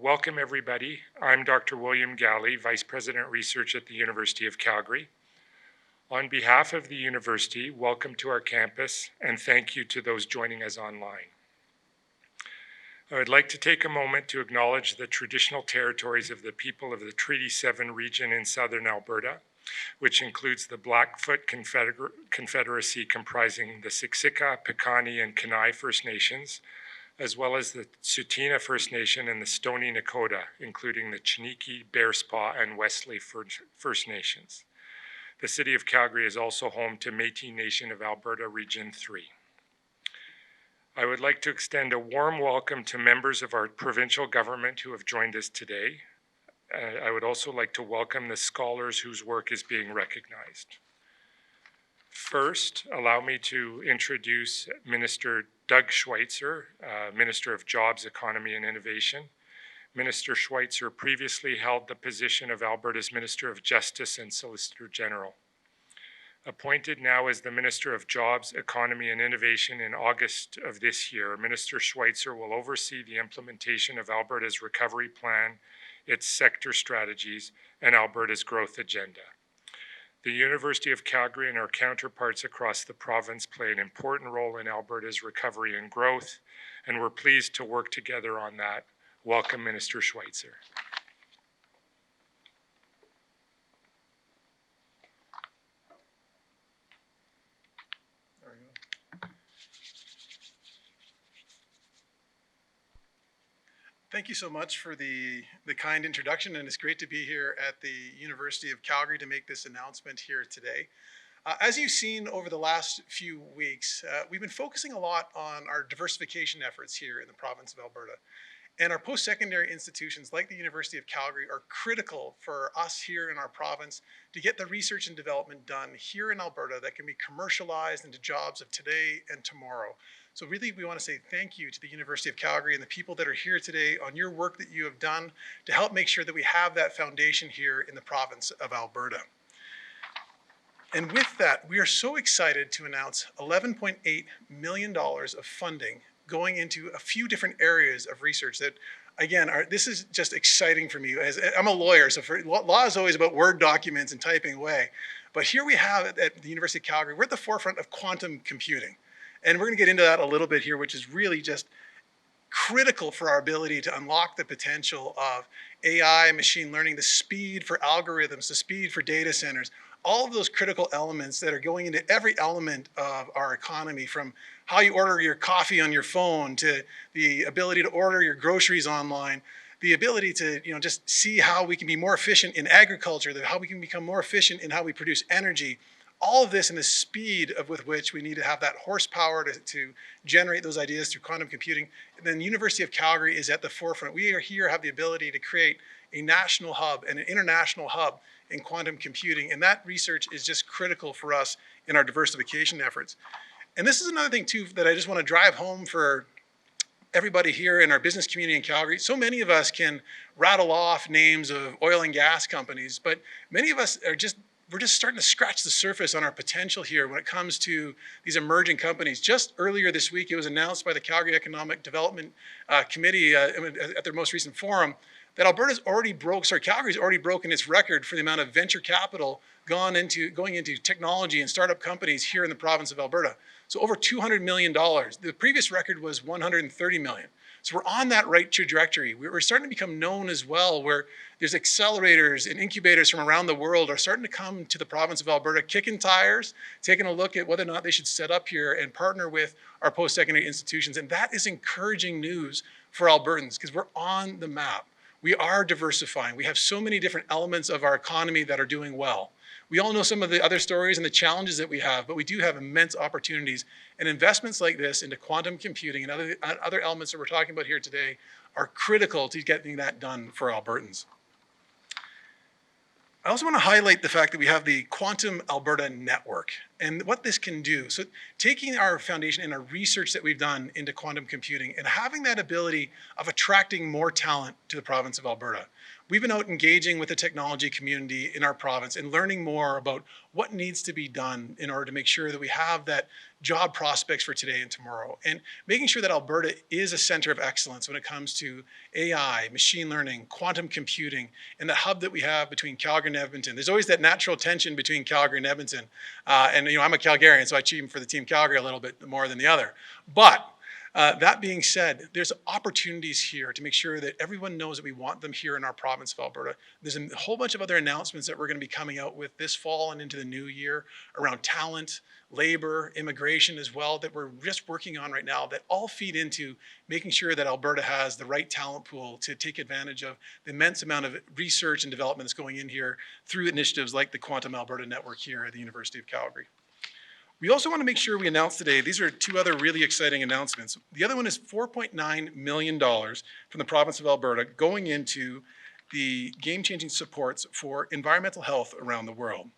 Welcome, everybody. I'm Dr. William Galley, Vice President Research at the University of Calgary. On behalf of the university, welcome to our campus, and thank you to those joining us online. I would like to take a moment to acknowledge the traditional territories of the people of the Treaty 7 region in southern Alberta, which includes the Blackfoot Confederacy comprising the Siksika, Piikani, and Kainai First Nations, as well as the Tsuut'ina First Nation and the Stoney Nakoda, including the Chiniki, Bearspaw, and Wesley First Nations. The City of Calgary is also home to Métis Nation of Alberta Region 3. I would like to extend a warm welcome to members of our provincial government who have joined us today. I would also like to welcome the scholars whose work is being recognized. First, allow me to introduce Minister Doug Schweitzer, Minister of Jobs, Economy and Innovation. Minister Schweitzer previously held the position of Alberta's Minister of Justice and Solicitor General. Appointed now as the Minister of Jobs, Economy and Innovation in August of this year, Minister Schweitzer will oversee the implementation of Alberta's recovery plan, its sector strategies, and Alberta's growth agenda. The University of Calgary and our counterparts across the province play an important role in Alberta's recovery and growth, and we're pleased to work together on that. Welcome, Minister Schweitzer. Thank you so much for the kind introduction, and it's great to be here at the University of Calgary to make this announcement here today. As you've seen over the last few weeks, we've been focusing a lot on our diversification efforts here in the province of Alberta. And our post-secondary institutions like the University of Calgary are critical for us here in our province to get the research and development done here in Alberta that can be commercialized into jobs of today and tomorrow. So really, we want to say thank you to the University of Calgary and the people that are here today on your work that you have done to help make sure that we have that foundation here in the province of Alberta. And with that, we are so excited to announce $11.8 million of funding going into a few different areas of research that, again, this is just exciting for me. As I'm a lawyer, so law is always about Word documents and typing away. But here we have at the University of Calgary, we're at the forefront of quantum computing. And we're going to get into that a little bit here, which is really just critical for our ability to unlock the potential of AI, machine learning, the speed for algorithms, the speed for data centers, all of those critical elements that are going into every element of our economy, from how you order your coffee on your phone to the ability to order your groceries online, the ability to just see how we can be more efficient in agriculture, how we can become more efficient in how we produce energy. All of this and the speed with which we need to have that horsepower to generate those ideas through quantum computing. And then the University of Calgary is at the forefront. We are here, have the ability to create a national hub and an international hub in quantum computing. And that research is just critical for us in our diversification efforts. And this is another thing too that I just want to drive home for everybody here in our business community in Calgary. So many of us can rattle off names of oil and gas companies, but many of us we're just starting to scratch the surface on our potential here when it comes to these emerging companies. Just earlier this week, it was announced by the Calgary Economic Development Committee at their most recent forum that Calgary's already broken its record for the amount of venture capital going into technology and startup companies here in the province of Alberta. So over $200 million. The previous record was $130 million. So we're on that right trajectory. We're starting to become known as well, where there's accelerators and incubators from around the world are starting to come to the province of Alberta, kicking tires, taking a look at whether or not they should set up here and partner with our post-secondary institutions. And that is encouraging news for Albertans because we're on the map. We are diversifying. We have so many different elements of our economy that are doing well. We all know some of the other stories and the challenges that we have, but we do have immense opportunities. And investments like this into quantum computing and other elements that we're talking about here today are critical to getting that done for Albertans. I also want to highlight the fact that we have the Quantum Alberta Network and what this can do. So taking our foundation and our research that we've done into quantum computing and having that ability of attracting more talent to the province of Alberta. We've been out engaging with the technology community in our province and learning more about what needs to be done in order to make sure that we have that job prospects for today and tomorrow, and making sure that Alberta is a center of excellence when it comes to AI, machine learning, quantum computing, and the hub that we have between Calgary and Edmonton. There's always that natural tension between Calgary and Edmonton. And I'm a Calgarian, so I cheat for the team Calgary a little bit more than the other. But that being said, there's opportunities here to make sure that everyone knows that we want them here in our province of Alberta. There's a whole bunch of other announcements that we're going to be coming out with this fall and into the new year around talent, labor, immigration as well, that we're just working on right now, that all feed into making sure that Alberta has the right talent pool to take advantage of the immense amount of research and development that's going in here through initiatives like the Quantum Alberta Network here at the University of Calgary. We also want to make sure we announce today, these are two other really exciting announcements. The other one is $4.9 million from the province of Alberta going into the game-changing supports for environmental health around the world.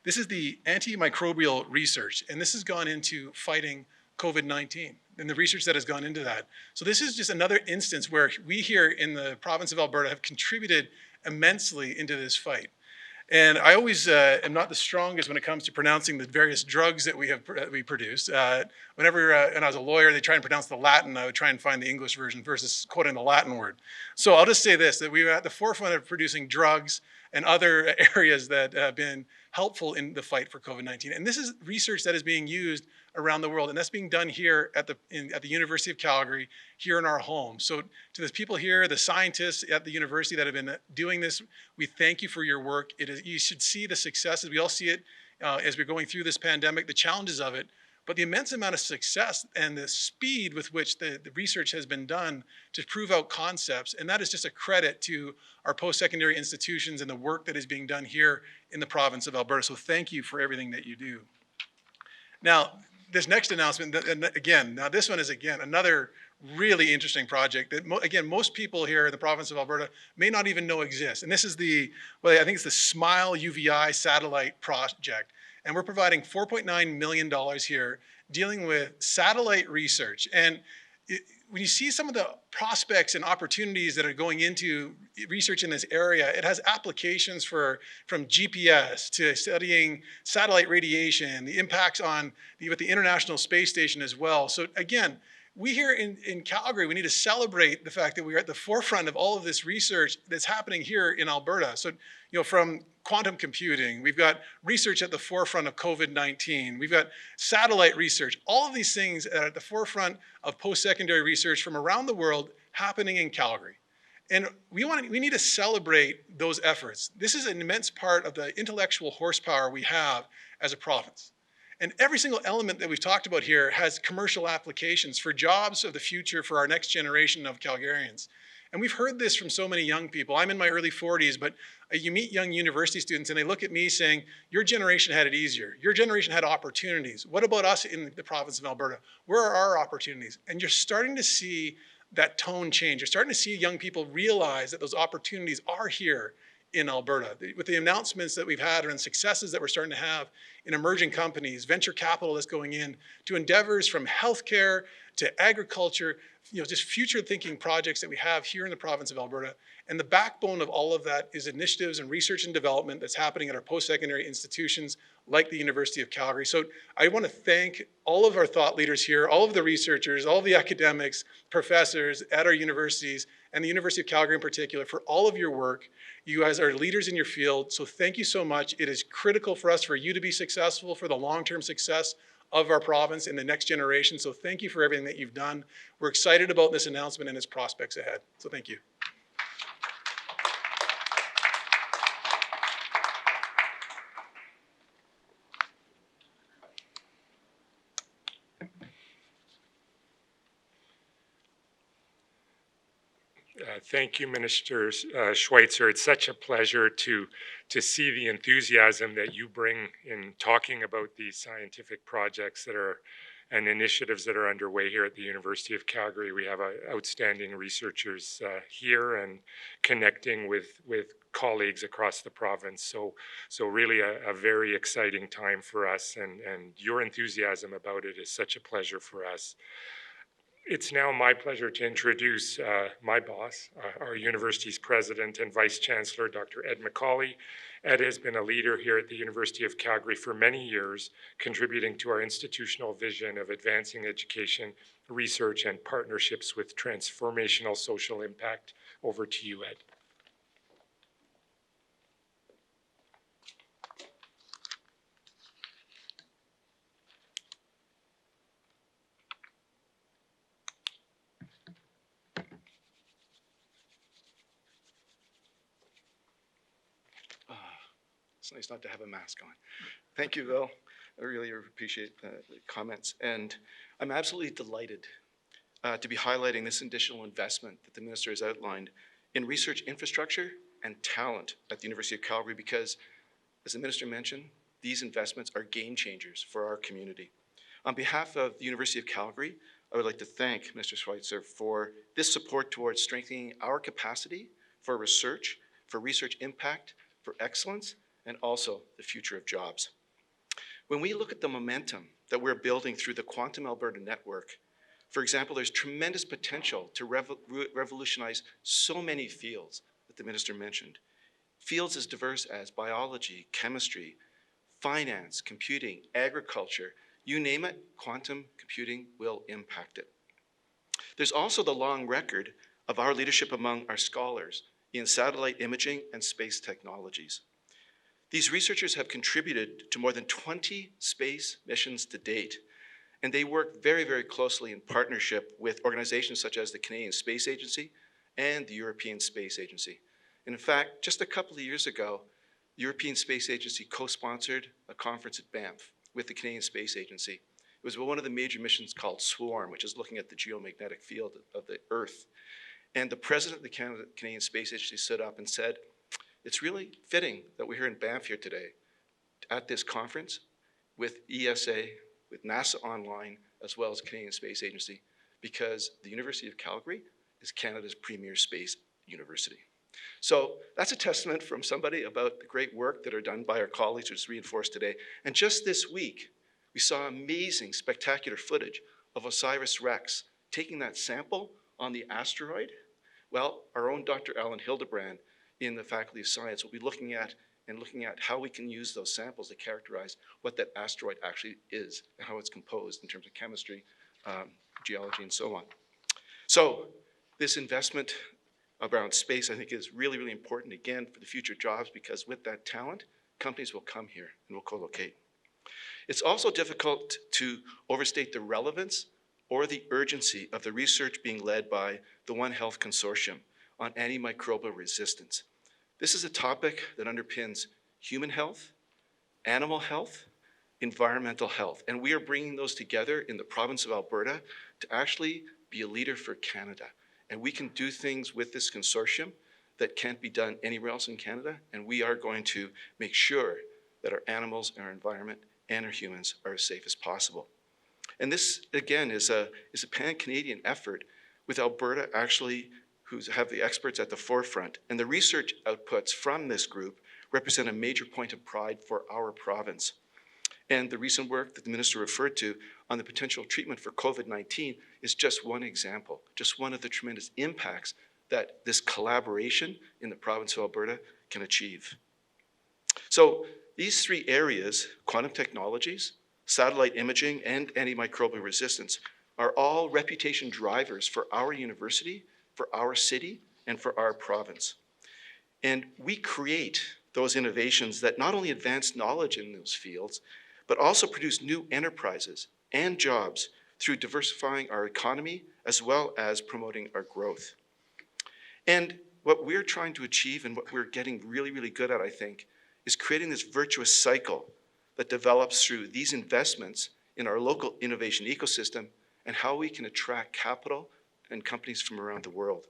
This is the antimicrobial research, and this has gone into fighting COVID-19 and the research that has gone into that. So this is just another instance where we here in the province of Alberta have contributed immensely into this fight. And I always am not the strongest when it comes to pronouncing the various drugs that we produce. Whenever when I was a lawyer, they try and pronounce the Latin, I would try and find the English version versus quoting the Latin word. So I'll just say this, that we were at the forefront of producing drugs and other areas that have been helpful in the fight for COVID-19. And this is research that is being used around the world, and that's being done here at the University of Calgary, here in our home. So to the people here, the scientists at the university that have been doing this, we thank you for your work. You should see the successes. We all see it as we're going through this pandemic, the challenges of it, but the immense amount of success and the speed with which the research has been done to prove out concepts. And that is just a credit to our post-secondary institutions and the work that is being done here in the province of Alberta. So thank you for everything that you do. Now, this next announcement, this one is another really interesting project that, again, most people here in the province of Alberta may not even know exists. And this is I think it's the SMILE UVI satellite project. And we're providing $4.9 million here dealing with satellite research. And when you see some of the prospects and opportunities that are going into research in this area, it has applications from GPS to studying satellite radiation, the impacts with the International Space Station as well. So again, we here in Calgary, we need to celebrate the fact that we are at the forefront of all of this research that's happening here in Alberta. So, from quantum computing, we've got research at the forefront of COVID-19, we've got satellite research, all of these things are at the forefront of post-secondary research from around the world happening in Calgary. And we need to celebrate those efforts. This is an immense part of the intellectual horsepower we have as a province. And every single element that we've talked about here has commercial applications for jobs of the future for our next generation of Calgarians. And we've heard this from so many young people. I'm in my early 40s, but you meet young university students and they look at me saying, your generation had it easier. Your generation had opportunities. What about us in the province of Alberta? Where are our opportunities? And you're starting to see that tone change. You're starting to see young people realize that those opportunities are here in Alberta. With the announcements that we've had and successes that we're starting to have in emerging companies, venture capital that's going in, to endeavors from healthcare to agriculture, just future thinking projects that we have here in the province of Alberta. And the backbone of all of that is initiatives and research and development that's happening at our post-secondary institutions like the University of Calgary. So I want to thank all of our thought leaders here, all of the researchers, all of the academics, professors at our universities, and the University of Calgary in particular, for all of your work. You guys are leaders in your field, so thank you so much. It is critical for us, for you to be successful, for the long-term success of our province in the next generation. So thank you for everything that you've done. We're excited about this announcement and its prospects ahead. So thank you. Thank you, Minister Schweitzer. It's such a pleasure to see the enthusiasm that you bring in talking about these scientific projects and initiatives that are underway here at the University of Calgary. We have outstanding researchers here and connecting with colleagues across the province. So really a very exciting time for us, and your enthusiasm about it is such a pleasure for us. It's now my pleasure to introduce my boss, our university's president and vice chancellor, Dr. Ed McCauley. Ed has been a leader here at the University of Calgary for many years, contributing to our institutional vision of advancing education, research, and partnerships with transformational social impact. Over to you, Ed. It's nice not to have a mask on. Thank you, Bill. I really appreciate the comments. And I'm absolutely delighted to be highlighting this additional investment that the minister has outlined in research infrastructure and talent at the University of Calgary because, as the minister mentioned, these investments are game changers for our community. On behalf of the University of Calgary, I would like to thank Mr. Schweitzer for this support towards strengthening our capacity for research impact, for excellence, and also the future of jobs. When we look at the momentum that we're building through the Quantum Alberta Network, for example, there's tremendous potential to revolutionize so many fields that the minister mentioned. Fields as diverse as biology, chemistry, finance, computing, agriculture, you name it, quantum computing will impact it. There's also the long record of our leadership among our scholars in satellite imaging and space technologies. These researchers have contributed to more than 20 space missions to date, and they work very, very closely in partnership with organizations such as the Canadian Space Agency and the European Space Agency. And in fact, just a couple of years ago, the European Space Agency co-sponsored a conference at Banff with the Canadian Space Agency. It was one of the major missions called SWARM, which is looking at the geomagnetic field of the Earth. And the president of the Canadian Space Agency stood up and said, it's really fitting that we're here in Banff here today at this conference with ESA, with NASA Online, as well as Canadian Space Agency, because the University of Calgary is Canada's premier space university. So that's a testament from somebody about the great work that are done by our colleagues, which is reinforced today. And just this week, we saw amazing, spectacular footage of OSIRIS-REx taking that sample on the asteroid. Well, our own Dr. Alan Hildebrand in the Faculty of Science will be looking at how we can use those samples to characterize what that asteroid actually is and how it's composed in terms of chemistry, geology, and so on. So this investment around space, I think, is really, really important, again, for the future jobs, because with that talent, companies will come here and will co-locate. It's also difficult to overstate the relevance or the urgency of the research being led by the One Health Consortium on antimicrobial resistance. This is a topic that underpins human health, animal health, environmental health, and we are bringing those together in the province of Alberta to actually be a leader for Canada. And we can do things with this consortium that can't be done anywhere else in Canada, and we are going to make sure that our animals, our environment, and our humans are as safe as possible. And this, again, is a pan-Canadian effort with Alberta actually who have the experts at the forefront. And the research outputs from this group represent a major point of pride for our province. And the recent work that the minister referred to on the potential treatment for COVID-19 is just one example, just one of the tremendous impacts that this collaboration in the province of Alberta can achieve. So these three areas, quantum technologies, satellite imaging, and antimicrobial resistance, are all reputation drivers for our university, for our city, and for our province. And we create those innovations that not only advance knowledge in those fields, but also produce new enterprises and jobs through diversifying our economy as well as promoting our growth. And what we're trying to achieve and what we're getting really, really good at, I think, is creating this virtuous cycle that develops through these investments in our local innovation ecosystem and how we can attract capital and companies from around the world.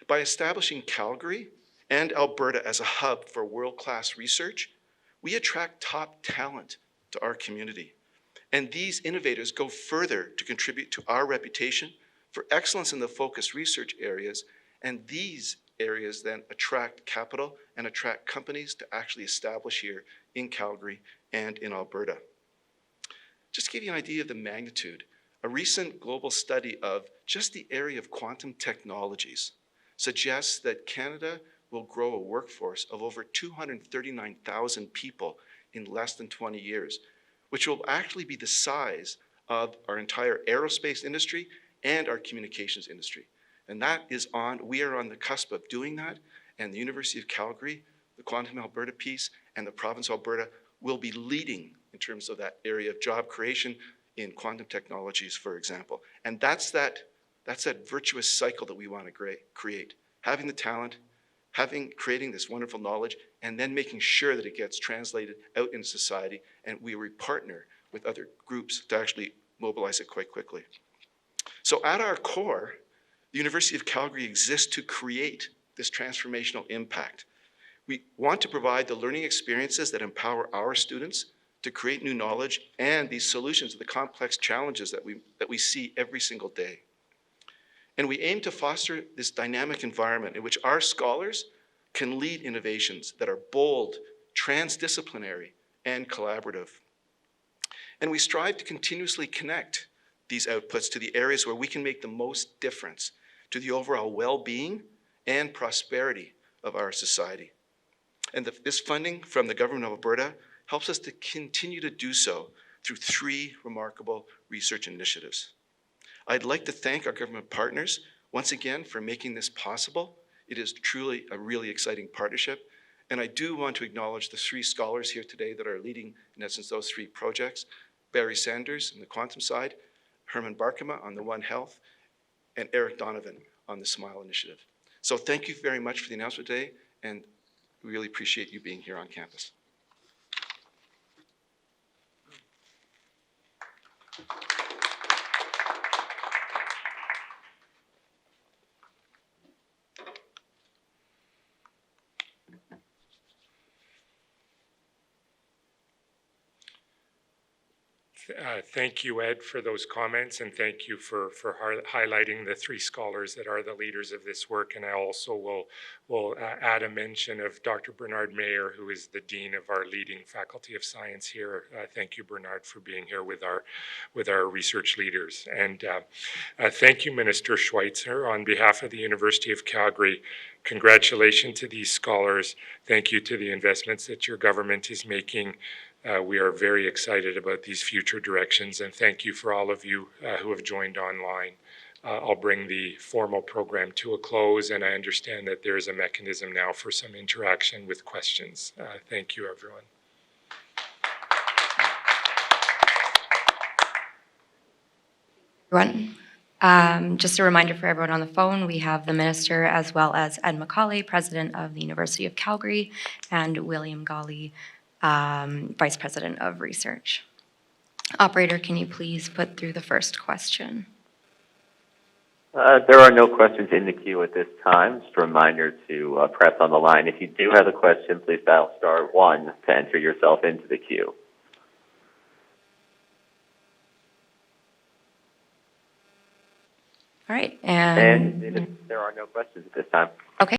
By establishing Calgary and Alberta as a hub for world-class research, we attract top talent to our community. And these innovators go further to contribute to our reputation for excellence in the focused research areas, and these areas then attract capital and attract companies to actually establish here in Calgary and in Alberta. Just to give you an idea of the magnitude A recent global study of just the area of quantum technologies suggests that Canada will grow a workforce of over 239,000 people in less than 20 years, which will actually be the size of our entire aerospace industry and our communications industry. And we are on the cusp of doing that, and the University of Calgary, the Quantum Alberta piece, and the province of Alberta will be leading in terms of that area of job creation in quantum technologies, for example. And that's that virtuous cycle that we want to create. Having the talent, creating this wonderful knowledge, and then making sure that it gets translated out in society, and we partner with other groups to actually mobilize it quite quickly. So at our core, the University of Calgary exists to create this transformational impact. We want to provide the learning experiences that empower our students to create new knowledge and these solutions to the complex challenges that we see every single day. And we aim to foster this dynamic environment in which our scholars can lead innovations that are bold, transdisciplinary, and collaborative. And we strive to continuously connect these outputs to the areas where we can make the most difference to the overall well-being and prosperity of our society. And this funding from the government of Alberta helps us to continue to do so through 3 remarkable research initiatives. I'd like to thank our government partners once again for making this possible. It is truly a really exciting partnership. And I do want to acknowledge the 3 scholars here today that are leading, in essence, those 3 projects. Barry Sanders on the quantum side, Herman Barkema on the One Health, and Eric Donovan on the SMILE initiative. So thank you very much for the announcement today, and we really appreciate you being here on campus. Thank you, Ed, for those comments, and thank you for highlighting the 3 scholars that are the leaders of this work. And I also will add a mention of Dr. Bernard Mayer, who is the Dean of our leading Faculty of Science here. Thank you, Bernard, for being here with our research leaders. And thank you, Minister Schweitzer. On behalf of the University of Calgary, congratulations to these scholars. Thank you to the investments that your government is making. We are very excited about these future directions, and thank you for all of you who have joined online. I'll bring the formal program to a close, and I understand that there is a mechanism now for some interaction with questions. Thank you, everyone. Everyone. Just a reminder for everyone on the phone, we have the Minister as well as Ed McCauley, President of the University of Calgary, and William Gawley, Vice President of Research. Operator, can you please put through the first question? There are no questions in the queue at this time. Just a reminder to press on the line. If you do have a question, please dial *1 to enter yourself into the queue. All right. And there are no questions at this time. Okay.